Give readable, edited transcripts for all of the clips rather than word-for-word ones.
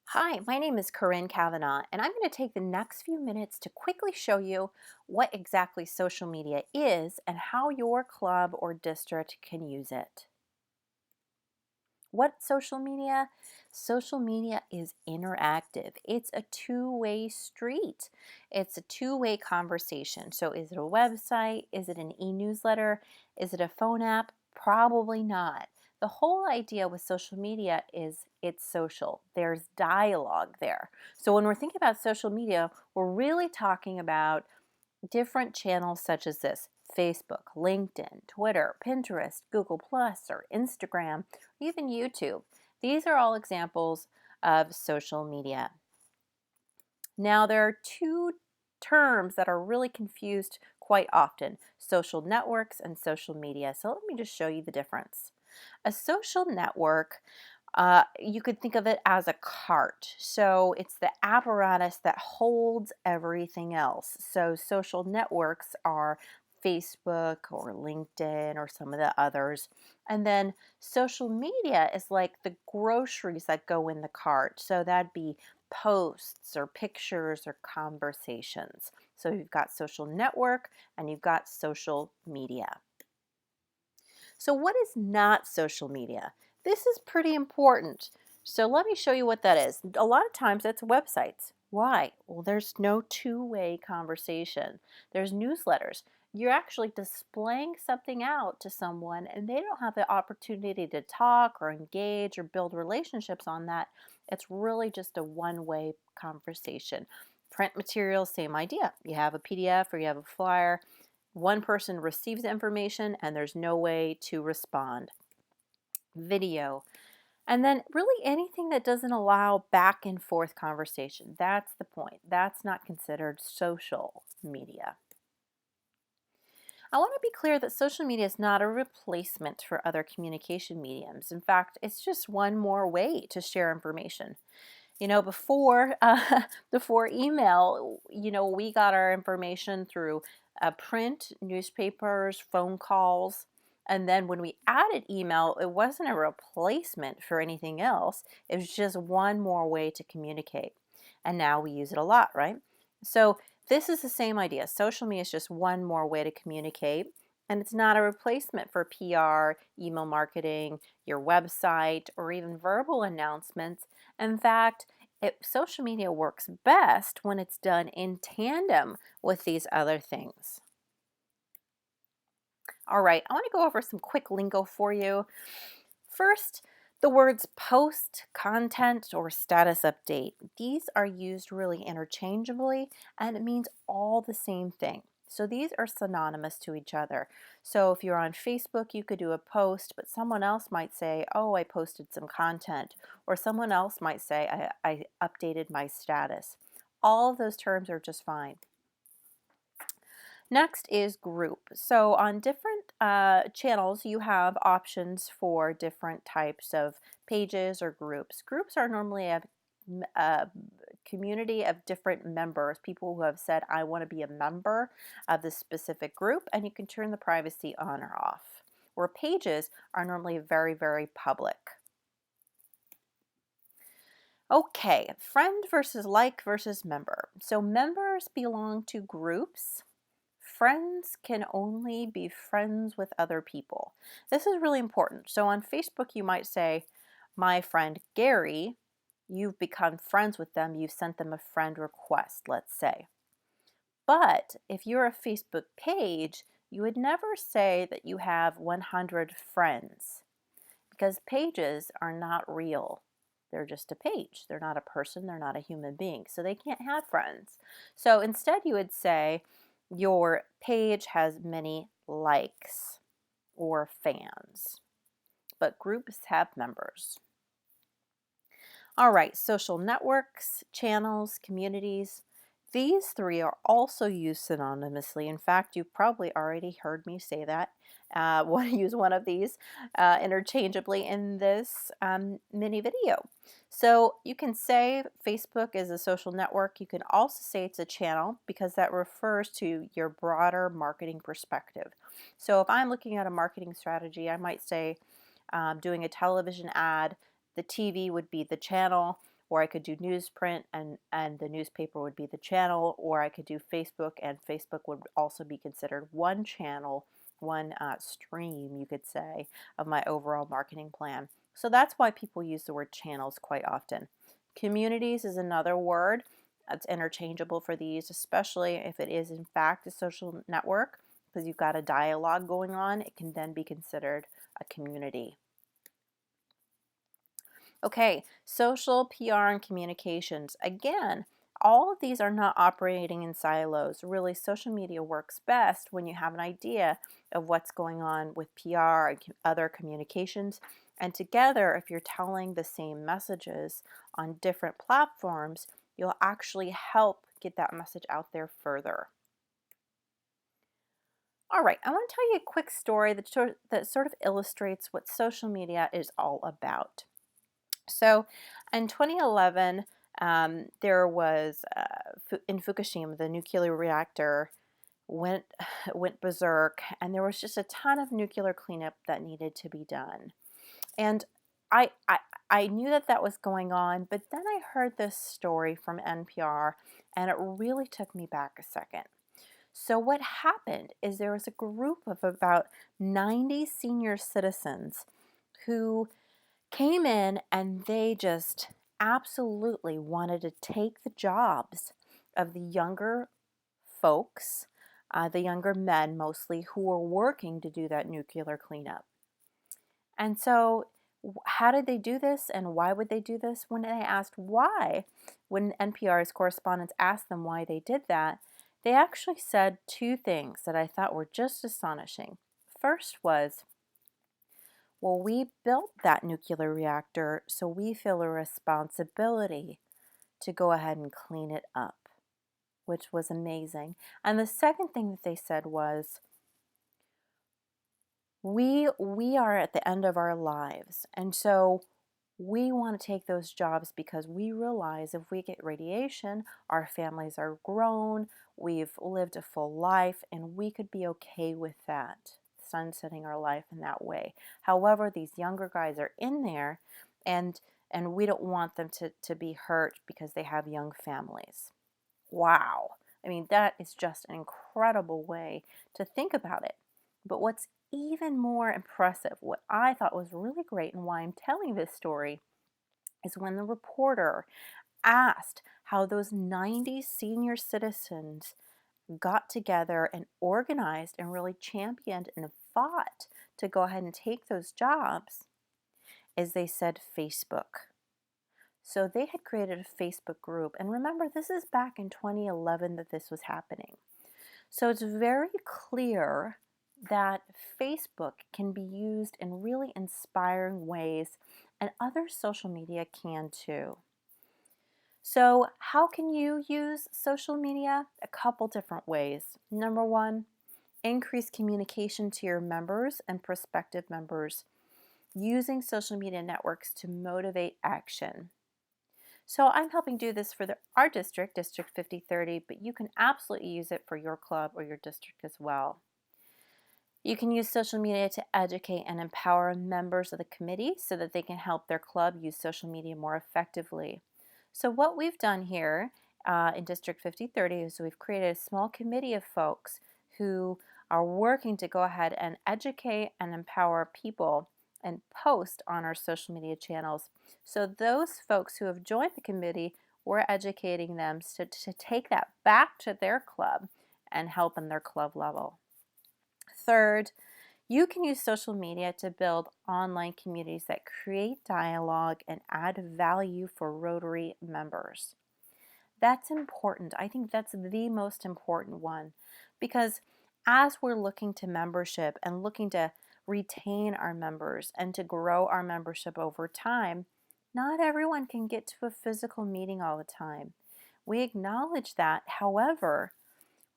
Hi, my name is Corinne Kavanaugh, and I'm going to take the next few minutes to quickly show you what exactly social media is and how your club or district can use it. What social media? Social media is interactive. It's a two-way street. It's a two-way conversation. So is it a website? Is it an e-newsletter? Is it a phone app? Probably not. The whole idea with social media is it's social. There's dialogue there. So when we're thinking about social media, we're really talking about different channels such as this: Facebook, LinkedIn, Twitter, Pinterest, Google Plus, or Instagram, even YouTube. These are all examples of social media. Now, there are two terms that are really confused quite often: social networks and social media. So let me just show you the difference. A social network, you could think of it as a cart. So it's the apparatus that holds everything else. So social networks are Facebook or LinkedIn or some of the others. And then social media is like the groceries that go in the cart. So that'd be posts or pictures or conversations. So you've got social network and you've got social media. So what is not social media? This is pretty important. So let me show you what that is. A lot of times it's websites. Why? Well, there's no two-way conversation. There's newsletters. You're actually displaying something out to someone and they don't have the opportunity to talk or engage or build relationships on that. It's really just a one-way conversation. Print materials, same idea. You have a PDF or you have a flyer. One person receives the information and there's no way to respond. Video. And then really anything that doesn't allow back and forth conversation. That's the point. That's not considered social media. I want to be clear that social media is not a replacement for other communication mediums. In fact, it's just one more way to share information. Before before email, we got our information through print, newspapers, phone calls, and then when we added email, it wasn't a replacement for anything else. It was just one more way to communicate, and now we use it a lot, right? So this is the same idea. Social media is just one more way to communicate. And it's not a replacement for PR, email marketing, your website, or even verbal announcements. In fact, social media works best when it's done in tandem with these other things. All right, I want to go over some quick lingo for you. First, the words post, content, or status update. These are used really interchangeably and it means all the same thing. So these are synonymous to each other. So if you're on Facebook, you could do a post, but someone else might say, oh, I posted some content. Or someone else might say, I updated my status. All of those terms are just fine. Next is group. So on different channels, you have options for different types of pages or groups. Groups are normally a community of different members, people who have said, I want to be a member of this specific group, and you can turn the privacy on or off. Where pages are normally very, very public. Okay, friend versus like versus member. So members belong to groups. Friends can only be friends with other people. This is really important. So on Facebook, you might say, my friend Gary, you've become friends with them, you've sent them a friend request, let's say. But if you're a Facebook page, you would never say that you have 100 friends because pages are not real. They're just a page. They're not a person. They're not a human being. So they can't have friends. So instead, you would say your page has many likes or fans, but groups have members. All right, social networks, channels, communities. These three are also used synonymously. In fact, you've probably already heard me say that. Want to use one of these interchangeably in this mini video. So you can say Facebook is a social network. You can also say it's a channel because that refers to your broader marketing perspective. So if I'm looking at a marketing strategy, I might say doing a television ad, the TV would be the channel, or I could do newsprint and the newspaper would be the channel, or I could do Facebook and Facebook would also be considered one channel, one stream, you could say, of my overall marketing plan. So that's why people use the word channels quite often. Communities is another word that's interchangeable for these, especially if it is in fact a social network, because you've got a dialogue going on. It can then be considered a community. Okay, social, PR, and communications. Again, all of these are not operating in silos. Really, social media works best when you have an idea of what's going on with PR and other communications. And together, if you're telling the same messages on different platforms, you'll actually help get that message out there further. All right, I want to tell you a quick story that sort of illustrates what social media is all about. So in 2011, there was in Fukushima, the nuclear reactor went went berserk, and there was just a ton of nuclear cleanup that needed to be done. And I I, I knew that that was going on, but then I heard this story from NPR, and it really took me back a second. So what happened is there was a group of about 90 senior citizens who came in and they just absolutely wanted to take the jobs of the younger folks, the younger men mostly, who were working to do that nuclear cleanup. And so, how did they do this and why would they do this? When they asked why, when NPR's correspondents asked them why they did that, they actually said two things that I thought were just astonishing. First was, well, we built that nuclear reactor, so we feel a responsibility to go ahead and clean it up, which was amazing. And the second thing that they said was, we are at the end of our lives, and so we want to take those jobs because we realize if we get radiation, our families are grown, we've lived a full life, and we could be okay with that, sunsetting our life in that way. However, these younger guys are in there, and we don't want them to be hurt because they have young families. Wow. I mean, that is just an incredible way to think about it. But what's even more impressive, what I thought was really great and why I'm telling this story, is when the reporter asked how those 90 senior citizens got together and organized and really championed and fought to go ahead and take those jobs, is they said Facebook. So they had created a Facebook group. And remember, this is back in 2011 that this was happening. So it's very clear that Facebook can be used in really inspiring ways, and other social media can too. So, how can you use social media? A couple different ways. Number one, increase communication to your members and prospective members using social media networks to motivate action. So I'm helping do this for our district, District 5030, but you can absolutely use it for your club or your district as well. You can use social media to educate and empower members of the committee so that they can help their club use social media more effectively. So what we've done here in District 5030 is we've created a small committee of folks who are working to go ahead and educate and empower people and post on our social media channels. So those folks who have joined the committee, we're educating them to take that back to their club and help in their club level. Third, you can use social media to build online communities that create dialogue and add value for Rotary members. That's important. I think that's the most important one, because as we're looking to membership and looking to retain our members and to grow our membership over time, not everyone can get to a physical meeting all the time. We acknowledge that. However,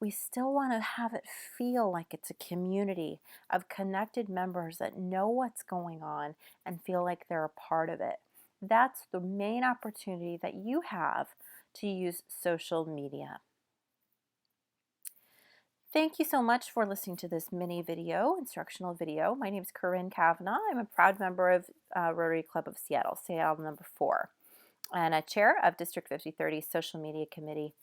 we still want to have it feel like it's a community of connected members that know what's going on and feel like they're a part of it. That's the main opportunity that you have to use social media. Thank you so much for listening to this mini video, instructional video. My name is Corinne Kavanaugh. I'm a proud member of Rotary Club of Seattle, Seattle number 4. and a chair of District 5030 Social Media Committee.